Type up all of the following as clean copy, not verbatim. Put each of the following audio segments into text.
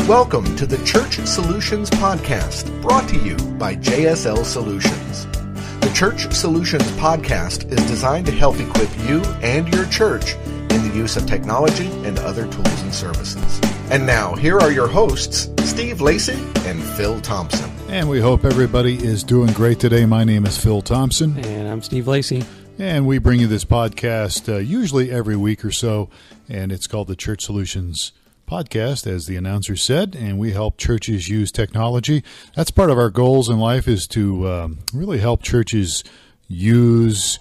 Welcome to the Church Solutions Podcast, brought to you by JSL Solutions. The Church Solutions Podcast is designed to help equip you and your church in the use of technology and other tools and services. And now, here are your hosts, Steve Lacy and Phil Thompson. And we hope everybody is doing great today. My name is Phil Thompson. And I'm Steve Lacy. And we bring you this podcast usually every week or so, and it's called the Church Solutions Podcast, as the announcer said, and we help churches use technology. That's part of our goals in life, is to really help churches use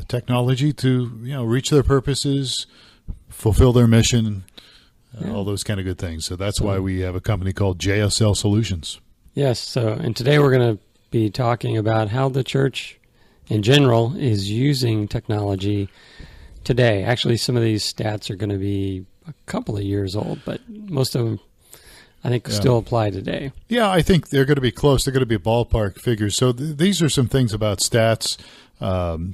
technology to reach their purposes, fulfill their mission, all those kind of good things. So that's why we have a company called JSL Solutions. Yes. And today we're going to be talking about how the church in general is using technology today. Actually, some of these stats are going to be a couple of years old, but most of them, I think, still apply today. Yeah, I think they're going to be close. They're going to be ballpark figures. So these are some things about stats,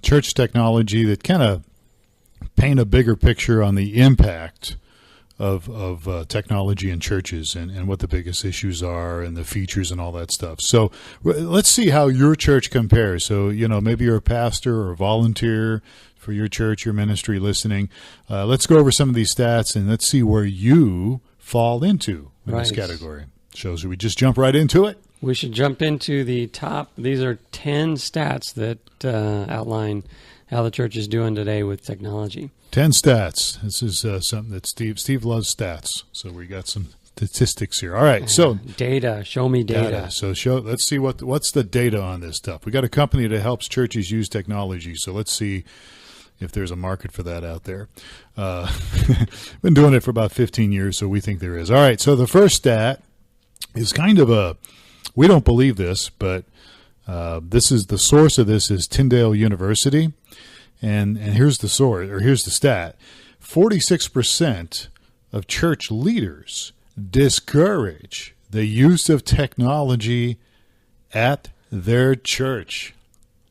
church technology that kind of paint a bigger picture on the impact of technology in churches and what the biggest issues are and the features and all that stuff. So let's see how your church compares. So, maybe you're a pastor or a volunteer for your church, your ministry listening. Let's go over some of these stats and let's see where you fall into this category. So should we just jump right into it? We should jump into the top. These are 10 stats that outline how the church is doing today with technology. 10 stats. This is something that Steve loves stats. So we got some statistics here. All right. So data. Show me data. So let's see what's the data on this stuff. We got a company that helps churches use technology. So let's see if there's a market for that out there. Been doing it for about 15 years, so we think there is. All right, so the first stat is kind of we don't believe this, but this is the source of this is Tyndale University, and here's the source, or here's the stat. 46% of church leaders discourage the use of technology at their church.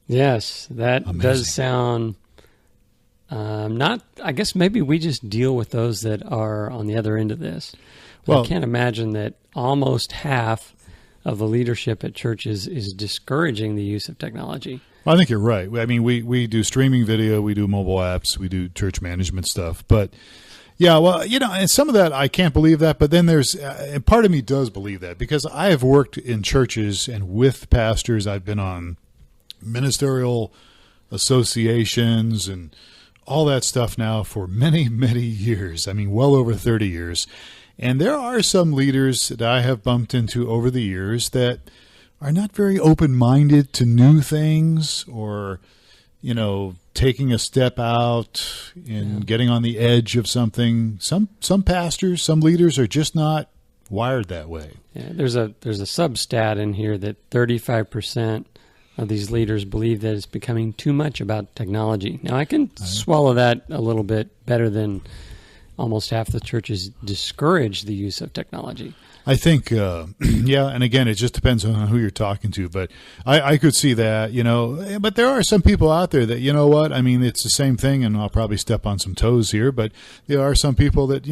Yes, that Amazing. Does sound... I guess maybe we just deal with those that are on the other end of this. Well, I can't imagine that almost half of the leadership at churches is discouraging the use of technology. I think you're right. I mean, we do streaming video, we do mobile apps, we do church management stuff. But, yeah, well, and some of that, I can't believe that. But then there's part of me does believe that, because I have worked in churches and with pastors. I've been on ministerial associations and all that stuff now for many, many years. I mean, well over 30 years. And there are some leaders that I have bumped into over the years that are not very open-minded to new things, or, taking a step out and getting on the edge of something. Some pastors, some leaders are just not wired that way. Yeah, there's a sub-stat in here that 35% of these leaders believe that it's becoming too much about technology. Now, I can swallow that a little bit better than almost half the churches discourage the use of technology. I think, and again, it just depends on who you're talking to, but I could see that, but there are some people out there that, it's the same thing, and I'll probably step on some toes here, but there are some people that,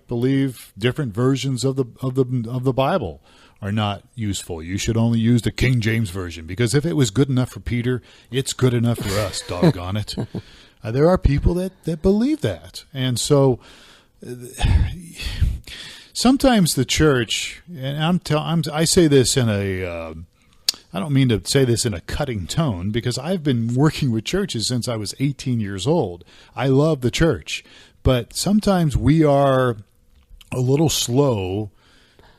believe different versions of the Bible are not useful. You should only use the King James Version, because if it was good enough for Peter, it's good enough for us, doggone it. There are people that believe that. And so sometimes the church, and I say this in I don't mean to say this in a cutting tone, because I've been working with churches since I was 18 years old. I love the church, but sometimes we are a little slow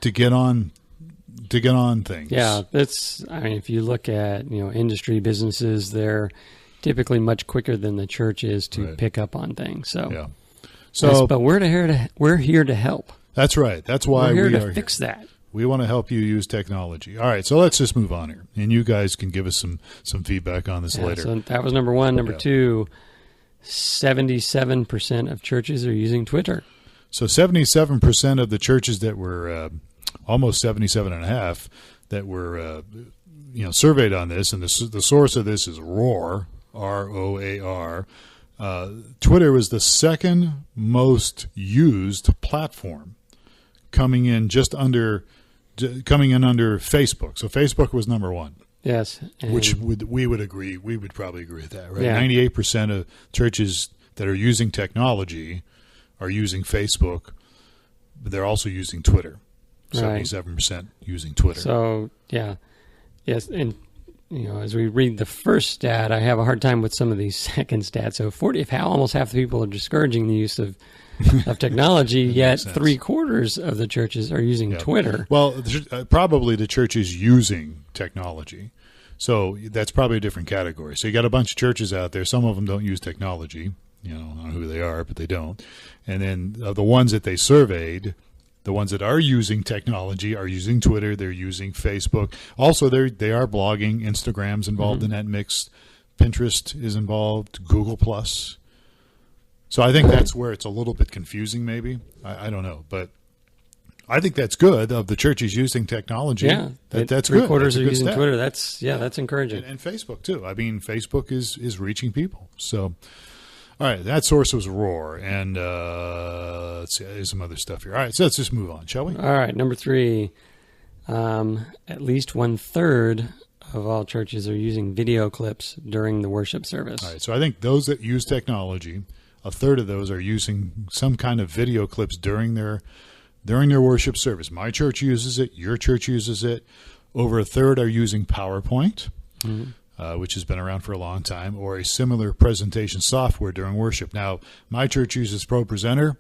to get on things. Yeah, if you look at, industry businesses, they're typically much quicker than the church is to pick up on things. So, yeah. But we're here to help. That's right. That's why we're here to fix that. We want to help you use technology. All right, so let's just move on here, and you guys can give us some feedback on this later. So that was number one. Number two, 77% of churches are using Twitter. So 77% of the churches that were almost 77.5 that were surveyed on this, and the source of this is Roar, ROAR. Twitter was the second most used platform coming in under Facebook. So Facebook was number one. Yes. Which we would agree. We would probably agree with that, right? Yeah. 98% of churches that are using technology are using Facebook, but they're also using Twitter. 77% using Twitter. So, yeah. Yes, and as we read the first stat, I have a hard time with some of these second stats. So almost half the people are discouraging the use of technology, yet 3/4 of the churches are using Twitter. Well, probably the churches using technology. So that's probably a different category. So you got a bunch of churches out there. Some of them don't use technology. I don't know who they are, but they don't. And then the ones that they surveyed, the ones that are using technology are using Twitter. They're using Facebook. Also, they are blogging. Instagram's involved in that mix. Pinterest is involved. Google Plus. So I think that's where it's a little bit confusing. Maybe I don't know, but I think that's good. Of the churches using technology, yeah, that's good. 3/4 are using step. Twitter. That's encouraging. And Facebook too. I mean, Facebook is reaching people. So. All right, that source was Roar, and let's see, there's some other stuff here. All right, so let's just move on, shall we? All right, number 3, at least 1/3 of all churches are using video clips during the worship service. All right, so I think those that use technology, 1/3 of those are using some kind of video clips during their worship service. My church uses it. Your church uses it. Over 1/3 are using PowerPoint. Which has been around for a long time, or a similar presentation software during worship. Now, my church uses ProPresenter.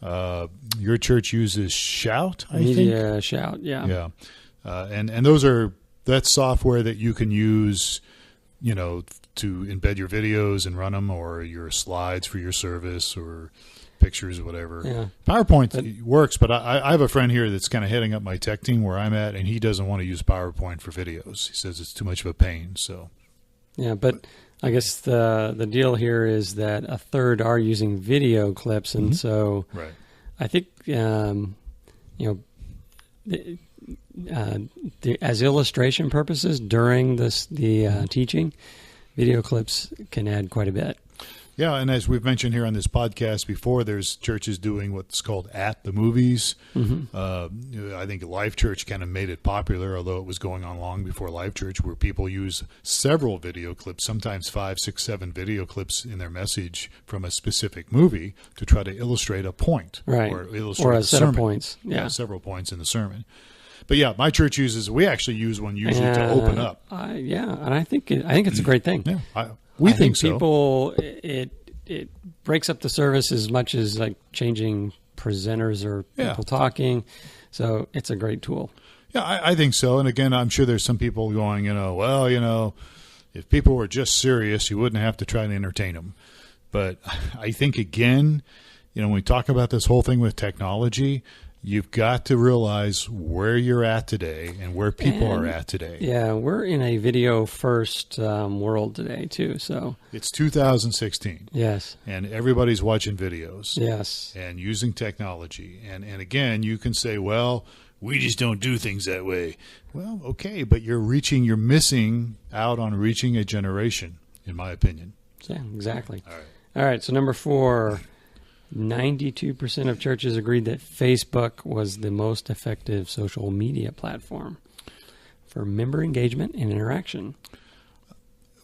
Your church uses Shout, I think? Media Shout, yeah. Yeah. And that's software that you can use, to embed your videos and run them, or your slides for your service, or pictures, whatever. Yeah. PowerPoint works, but I have a friend here that's kind of heading up my tech team where I'm at, and he doesn't want to use PowerPoint for videos. He says it's too much of a pain. So, yeah, but I guess the deal here is that 1/3 are using video clips, and so right. I think as illustration purposes during the teaching, video clips can add quite a bit. Yeah, and as we've mentioned here on this podcast before, there's churches doing what's called at the movies. I think Life Church kind of made it popular, although it was going on long before Life Church, where people use several video clips, sometimes 5, 6, 7 video clips in their message from a specific movie to try to illustrate a point, right? Or illustrate a set sermon. Of points, yeah, several points in the sermon. But yeah, my church we actually use one usually to open up. And I think it's a great thing. Yeah. I think so. People, it breaks up the service as much as like changing presenters or people talking. So it's a great tool. Yeah, I think so. And again, I'm sure there's some people going, if people were just serious, you wouldn't have to try to entertain them. But I think, again, when we talk about this whole thing with technology, you've got to realize where you're at today and where people are at today. Yeah, we're in a video-first world today, too. So it's 2016. Yes. And everybody's watching videos. Yes. And using technology. And again, you can say, well, we just don't do things that way. Well, okay, but you're missing out on reaching a generation, in my opinion. Yeah, exactly. All right, so number 4... 92% of churches agreed that Facebook was the most effective social media platform for member engagement and interaction.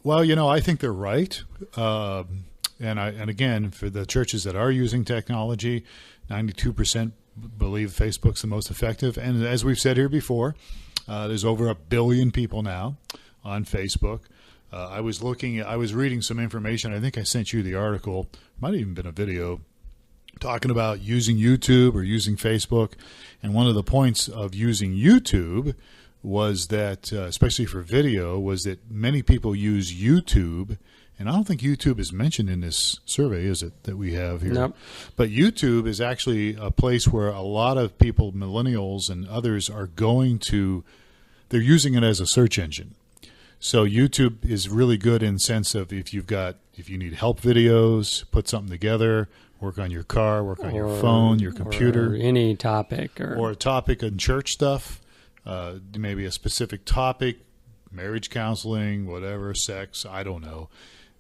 Well, I think they're right. And again, for the churches that are using technology, 92% believe Facebook's the most effective. And as we've said here before, there's over 1 billion people now on Facebook. I was reading some information. I think I sent you the article. Might have even been a video talking about using YouTube or using Facebook. And one of the points of using YouTube was that, especially for video, was that many people use YouTube. And I don't think YouTube is mentioned in this survey, is it, that we have here? Nope. But YouTube is actually a place where a lot of people, millennials and others, are they're using it as a search engine. So YouTube is really good in the sense of if you need help videos, put something together, work on your car, work on your phone, your computer. Or any topic. Or a topic in church stuff, maybe a specific topic, marriage counseling, whatever, sex, I don't know.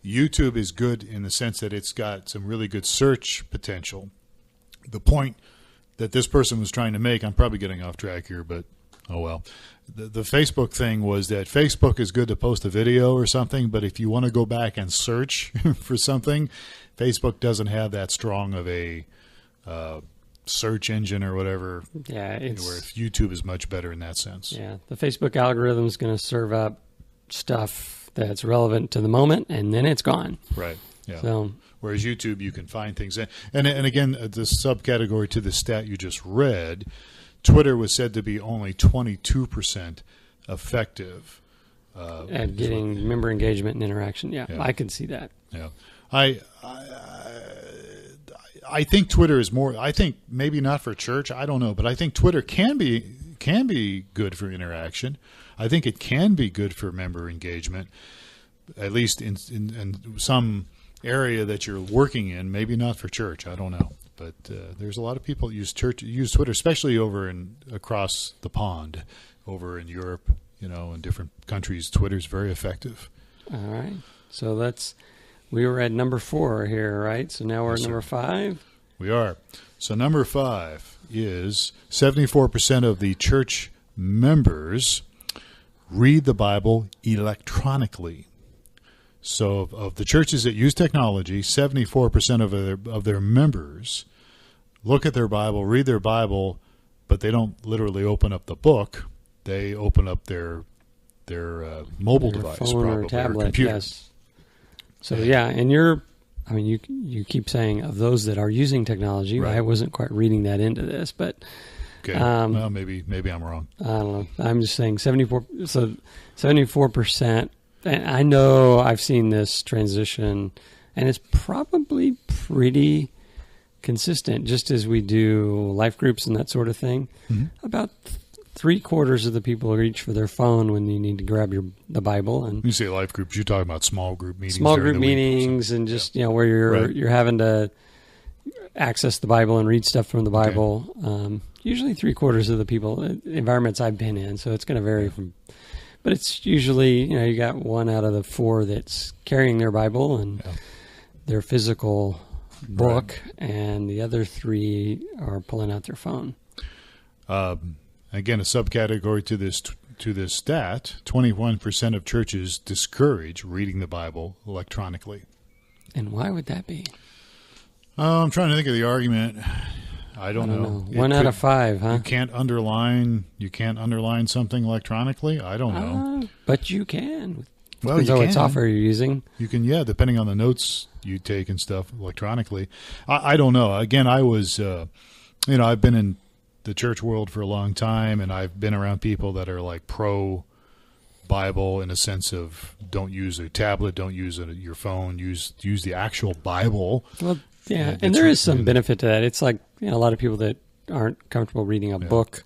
YouTube is good in the sense that it's got some really good search potential. The point that this person was trying to make. I'm probably getting off track here, but oh well. The Facebook thing was that Facebook is good to post a video or something, but if you want to go back and search for something, Facebook doesn't have that strong of a search engine or whatever. Yeah, where YouTube is much better in that sense. Yeah, the Facebook algorithm is going to serve up stuff that's relevant to the moment, and then it's gone. Right. Yeah. So, whereas YouTube, you can find things. And again, the subcategory to the stat you just read, Twitter was said to be only 22% effective at getting member engagement and interaction. Yeah, I can see that. Yeah, I think Twitter is more. I think maybe not for church. I don't know, but I think Twitter can be good for interaction. I think it can be good for member engagement, at least in some area that you're working in. Maybe not for church. I don't know, but there's a lot of people that use Twitter, especially over across the pond, over in Europe. In different countries, Twitter's very effective. All right, so we were at number 4 here, right? So now we're at number 5? We are. So number 5 is 74% of the church members read the Bible electronically. So of the churches that use technology, 74% of their members look at their Bible, read their Bible, but they don't literally open up the book. They open up their mobile device, phone probably, or tablet, or computer. yes. So and you keep saying of those that are using technology. Right. I wasn't quite reading that into this, but okay. Well, maybe I'm wrong. I don't know. I'm just saying 74. So 74%. And I know I've seen this transition, and it's probably pretty consistent. Just as we do life groups and that sort of thing, about 3/4 of the people reach for their phone when you need to grab the Bible. And when you say life groups, you're talking about small group meetings. Small group meetings, and just where you're having to access the Bible and read stuff from the Bible. Okay. Usually 3/4 of the people, environments I've been in, so it's going to vary from. But it's usually you got 1 out of the 4 that's carrying their Bible and their physical book, and the other 3 are pulling out their phone. Again, a subcategory to this stat: 21% of churches discourage reading the Bible electronically. And why would that be? I'm trying to think of the argument. I don't know. 1 out of 5, huh? You can't underline something electronically. I don't know. But you can. Well, depends on what software you're using. You can, depending on the notes you take and stuff electronically. I don't know. Again, I was, I've been in the church world for a long time, and I've been around people that are like pro Bible in a sense of don't use a tablet, don't use your phone, use the actual Bible. Well, yeah, and there is some benefit to that. It's like a lot of people that aren't comfortable reading a book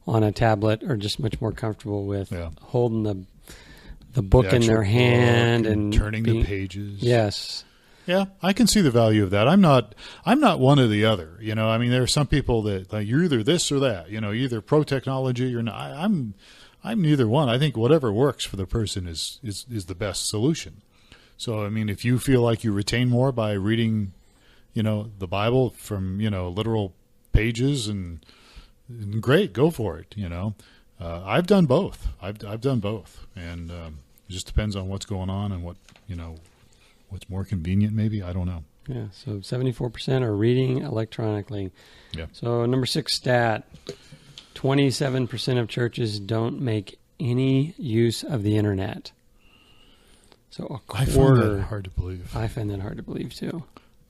on a tablet are just much more comfortable with holding the book in their hand and turning the pages. Yes. Yeah, I can see the value of that. I'm not one or the other. There are some people that you're either this or that. Either pro technology or not. I'm neither one. I think whatever works for the person is the best solution. So if you feel like you retain more by reading, the Bible from literal pages, and great, go for it. I've done both. I've done both, and it just depends on what's going on and what's more convenient, maybe. I don't know. Yeah, so 74% are reading electronically. Yeah. So number 6 stat, 27% of churches don't make any use of the internet. So a quarter. I find that hard to believe. I find that hard to believe too.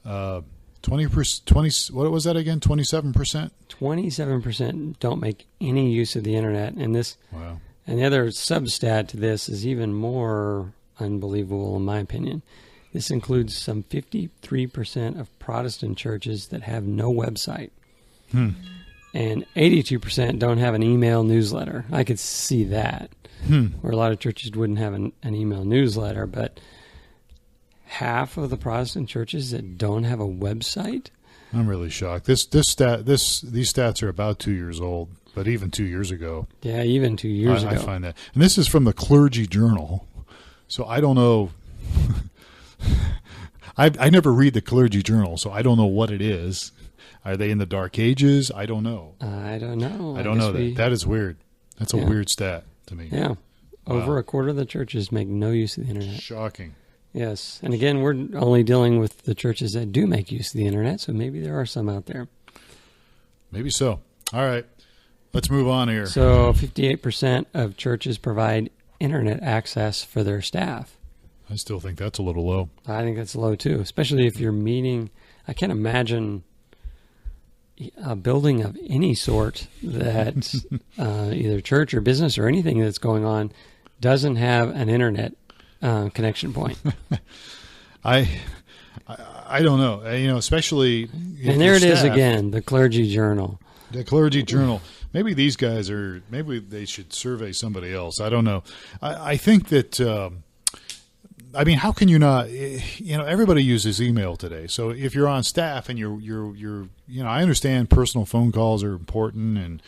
20%, what was that again? 27%? 27% don't make any use of the internet. And wow. And the other substat to this is even more unbelievable in my opinion. This includes some 53% of Protestant churches that have no website. And 82% don't have an email newsletter. I could see that, where a lot of churches wouldn't have an email newsletter, but half of the Protestant churches that don't have a website? I'm really shocked. These stats are about 2 years old, but even 2 years ago. Yeah, even 2 years ago. I find that. And this is from the Clergy Journal. So I don't know. I never read the Clergy Journal, so I don't know what it is. Are they in the dark ages? I don't know. I don't know. I don't know that. That is weird. That's a weird stat to me. Yeah. Wow. Over a quarter of the churches make no use of the internet. Shocking. Yes. And again, we're only dealing with the churches that do make use of the internet, so maybe there are some out there. Maybe so. All right. Let's move on here. So 58% of churches provide internet access for their staff. I still think that's a little low. I think that's low too, especially if you're meeting. I can't imagine a building of any sort that either church or business or anything that's going on doesn't have an internet connection point. I don't know. Especially. And there it is again, the Clergy Journal. The Clergy Journal. Maybe these guys maybe they should survey somebody else. I don't know. I think that, how can you not, everybody uses email today. So if you're on staff and you're I understand personal phone calls are important and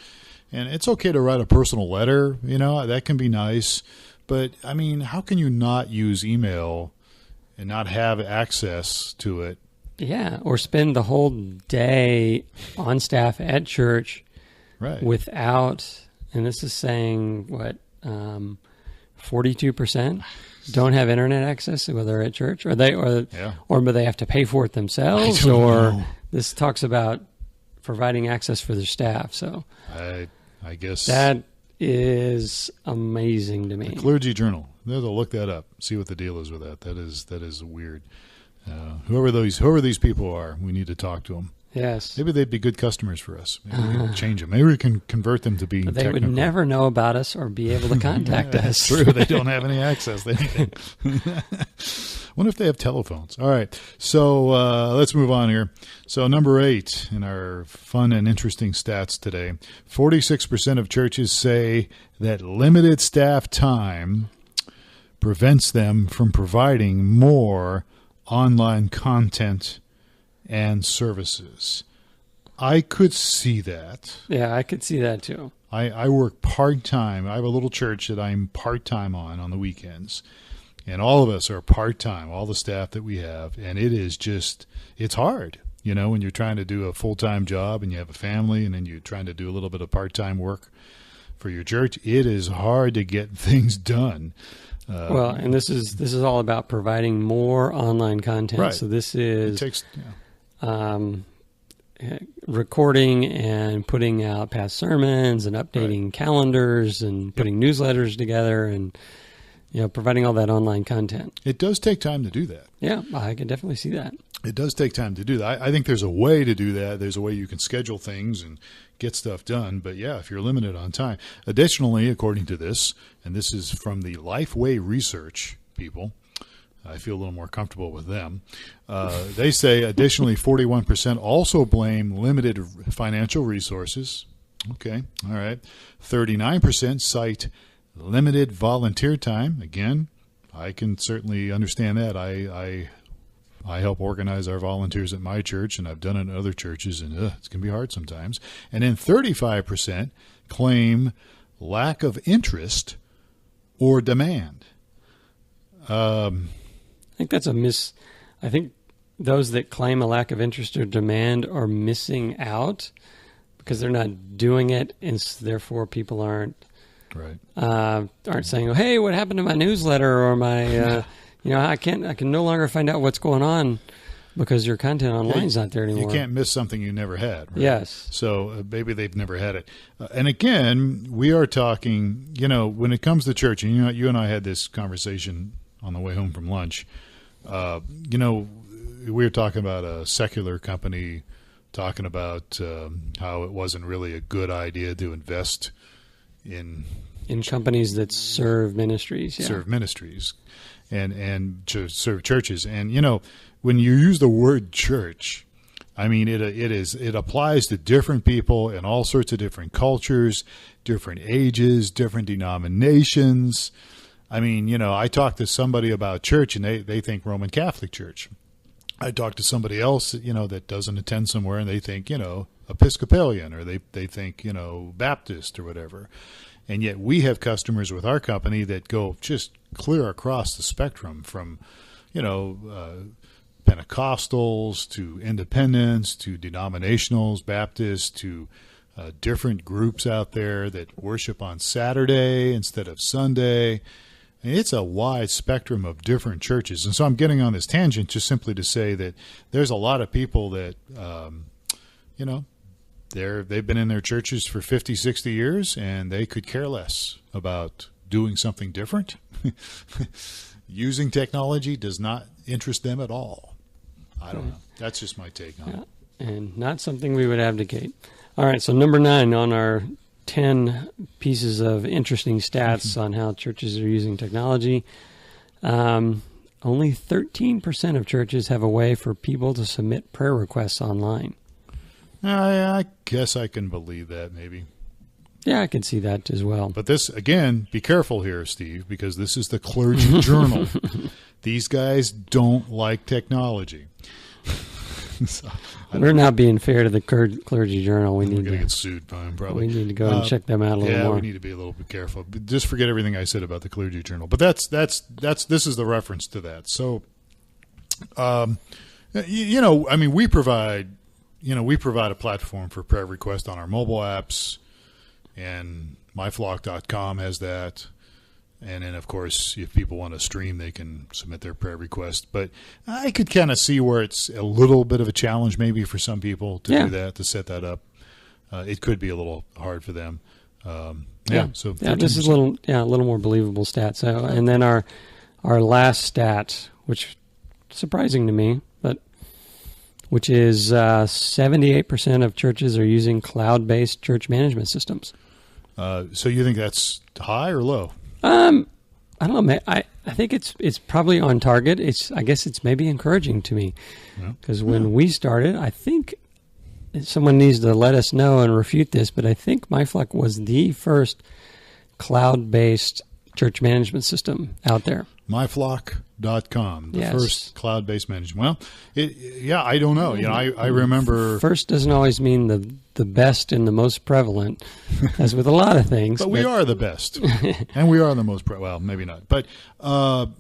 it's okay to write a personal letter, that can be nice. But how can you not use email and not have access to it? Yeah. Or spend the whole day on staff at church. Right. Without, and this is saying 42% don't have internet access, whether they're at church or they have to pay for it themselves, or this talks about providing access for their staff. So I guess that is amazing to me. The Clergy Journal. They'll look that up, see what the deal is with that. That is weird. Whoever these people are, we need to talk to them. Yes. Maybe they'd be good customers for us. Maybe we can change them. Maybe we can convert them to being but they technical. would never know about us or be able to contact us. That's true. They don't have any access to anything. Wonder if they have telephones. All right. So let's move on here. So number 8 in our fun and interesting stats today, 46% of churches say that limited staff time prevents them from providing more online content and services. I could see that. Yeah, I could see that too. I work part-time. I have a little church that I'm part-time on the weekends. And all of us are part-time, all the staff that we have. And it is it's hard, when you're trying to do a full-time job and you have a family and then you're trying to do a little bit of part-time work for your church. It is hard to get things done. And this is all about providing more online content. Right. So this is it takes, recording and putting out past sermons and updating calendars and putting newsletters together and providing all that online content. It does take time to do that. Yeah, I can definitely see that. It does take time to do that. I think there's a way to do that. There's a way you can schedule things and get stuff done. But yeah, if you're limited on time. Additionally, according to this, and this is from the Lifeway Research people, I feel a little more comfortable with them. They say additionally 41% also blame limited financial resources. Okay, all right. 39% cite limited volunteer time. Again, I can certainly understand that. I help organize our volunteers at my church, and I've done it in other churches, and it's going to be hard sometimes. And then 35% claim lack of interest or demand. I think that's I think those that claim a lack of interest or demand are missing out because they're not doing it, and therefore people aren't saying, "Oh, hey, what happened to my newsletter or my I can no longer find out what's going on because your content online is not there anymore." You can't miss something you never had. Right? Yes. So maybe they've never had it. And again, we are talking, when it comes to church, and you and I had this conversation on the way home from lunch. We were talking about a secular company talking about how it wasn't really a good idea to invest in companies that serve ministries. Yeah. Serve ministries. And to serve churches. And, when you use the word church, it applies to different people in all sorts of different cultures, different ages, different denominations. I talked to somebody about church and they think Roman Catholic Church. I talked to somebody else, that doesn't attend somewhere and they think, Episcopalian, or they think, Baptist or whatever. And yet we have customers with our company that go just clear across the spectrum from, Pentecostals to independents to denominationals, Baptists to different groups out there that worship on Saturday instead of Sunday. And it's a wide spectrum of different churches. And so I'm getting on this tangent just simply to say that there's a lot of people that, they've been in their churches for 50, 60 years, and they could care less about doing something different. Using technology does not interest them at all. I don't know. That's just my take on it. And not something we would abdicate. All right, so number 9 on our 10 pieces of interesting stats on how churches are using technology. Only 13% of churches have a way for people to submit prayer requests online. I guess I can believe that, maybe. Yeah, I can see that as well. But this, again, be careful here, Steve, because this is the Clergy Journal. These guys don't like technology. So, we're not being fair to the Clergy Journal. We're going to get sued by them, probably. We need to go and check them out a little more. Yeah, we need to be a little bit careful. But just forget everything I said about the Clergy Journal. But this is the reference to that. So, we provide a platform for prayer requests on our mobile apps, and myflock.com has that. And then, of course, if people want to stream, they can submit their prayer request. But I could kind of see where it's a little bit of a challenge maybe for some people to do that, to set that up. It could be a little hard for them. So this is a little more believable stat. So, and then our last stat, which surprising to me, which is 78% of churches are using cloud-based church management systems. So you think that's high or low? I don't know. I think it's probably on target. I guess it's maybe encouraging to me because when we started, I think someone needs to let us know and refute this, but I think MyFlock was the first cloud-based church management system out there. myflock.com, the first cloud-based management. Well, I don't know. I remember. First doesn't always mean the best and the most prevalent, as with a lot of things. But we are the best, and we are the most well, maybe not. But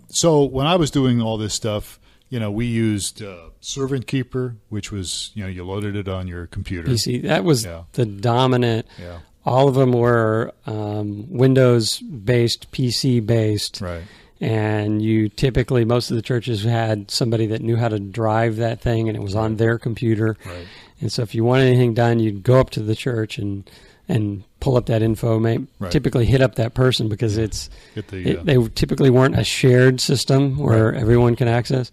so when I was doing all this stuff, we used Servant Keeper, which was you loaded it on your computer. PC, that was the dominant. Yeah. All of them were Windows-based, PC-based. Right. And you typically, most of the churches had somebody that knew how to drive that thing, and it was on their computer. Right. And so if you want anything done, you'd go up to the church and pull up that info, typically hit up that person because they typically weren't a shared system where everyone can access.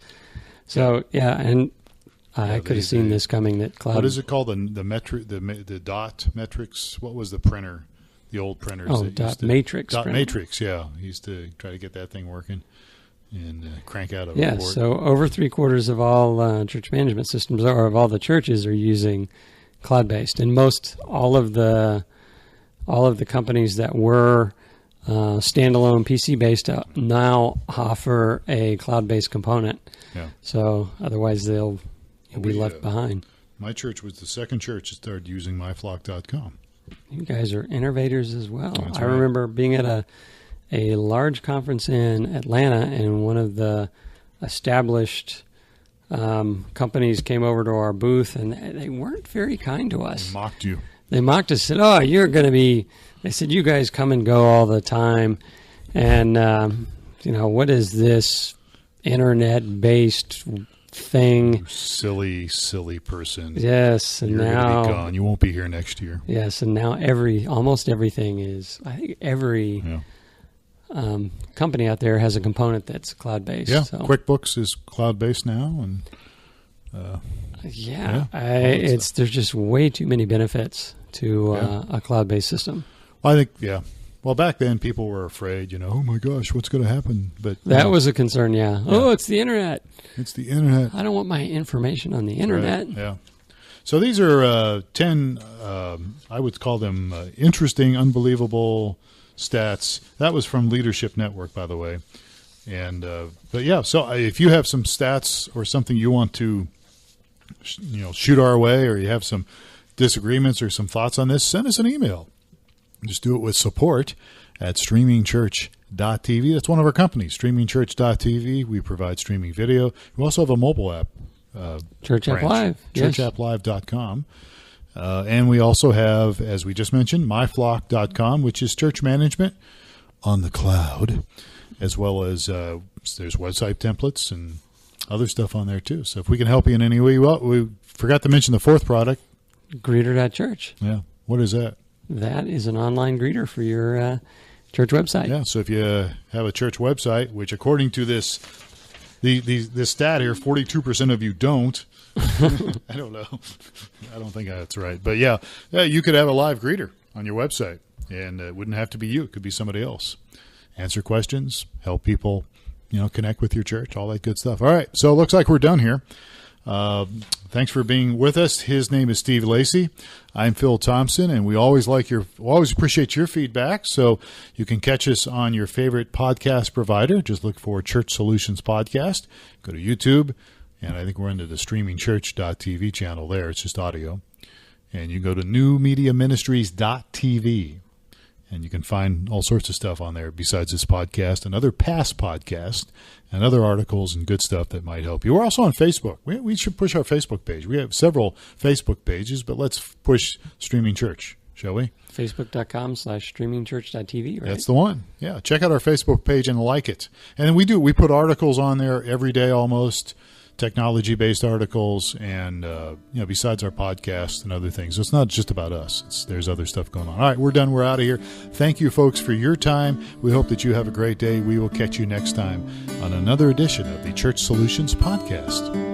So, and I could have seen this coming. That cloud. What is it called? The dot metrics. What was the printer? The old printers. Dot matrix. Dot matrix. Yeah, he used to try to get that thing working and crank out a report. So over 3/4 of all church management systems, or of all the churches, are using cloud-based, and all of the companies that were standalone PC-based now offer a cloud-based component. Yeah. So otherwise they'll be left behind. My church was the second church that started using myflock.com. You guys are innovators as well. That's I remember being at a large conference in Atlanta, and one of the established companies came over to our booth, and they weren't very kind to us. They mocked you. They mocked us, said, "Oh, you're going to be," they said, "you guys come and go all the time, and, what is this internet-based thing?" You silly person. Yes, and you're now going to be gone. You won't be here next year. Yes, and now almost everything is. I think every company out there has a component that's cloud-based. Yeah, so. QuickBooks is cloud-based now, and there's just way too many benefits to a cloud-based system. Well, I think Well, back then people were afraid, oh my gosh, what's going to happen? But that was a concern, Oh, it's the internet. It's the internet. I don't want my information on the internet. Right. Yeah. So these are 10, I would call them interesting, unbelievable stats. That was from Leadership Network, by the way. And so if you have some stats or something you want to, shoot our way, or you have some disagreements or some thoughts on this, send us an email. Just do it with support at StreamingChurch.tv. StreamingChurch.tv. That's one of our companies, StreamingChurch.tv. We provide streaming video. We also have a mobile app. Church App Live. ChurchAppLive.com. And we also have, as we just mentioned, myflock.com, which is church management on the cloud, as well as there's website templates and other stuff on there too. So if we can help you in any way, well, we forgot to mention the fourth product. Greeter.church. Yeah. What is that? That is an online greeter for your church website. Yeah. So if you have a church website, which according to this stat here, 42% of you don't. I don't know. I don't think that's right. But yeah, you could have a live greeter on your website, and it wouldn't have to be you. It could be somebody else. Answer questions, help people, connect with your church, all that good stuff. All right. So it looks like we're done here. Thanks for being with us. His name is Steve Lacy. I'm Phil Thompson, and we always appreciate your feedback. So you can catch us on your favorite podcast provider. Just look for Church Solutions Podcast. Go to YouTube, and I think we're under the StreamingChurch.tv channel there. It's just audio. And you go to newmediaministries.tv, and you can find all sorts of stuff on there besides this podcast and other past podcasts and other articles and good stuff that might help you. We're also on Facebook. We should push our Facebook page. We have several Facebook pages, but let's push Streaming Church, shall we? Facebook.com/StreamingChurch.tv, right? That's the one. Yeah, check out our Facebook page and like it. And then we put articles on there every day almost, technology-based articles, and besides our podcast and other things. So it's not just about us. There's other stuff going on. All right, we're done. We're out of here. Thank you, folks, for your time. We hope that you have a great day. We will catch you next time on another edition of the Church Solutions Podcast.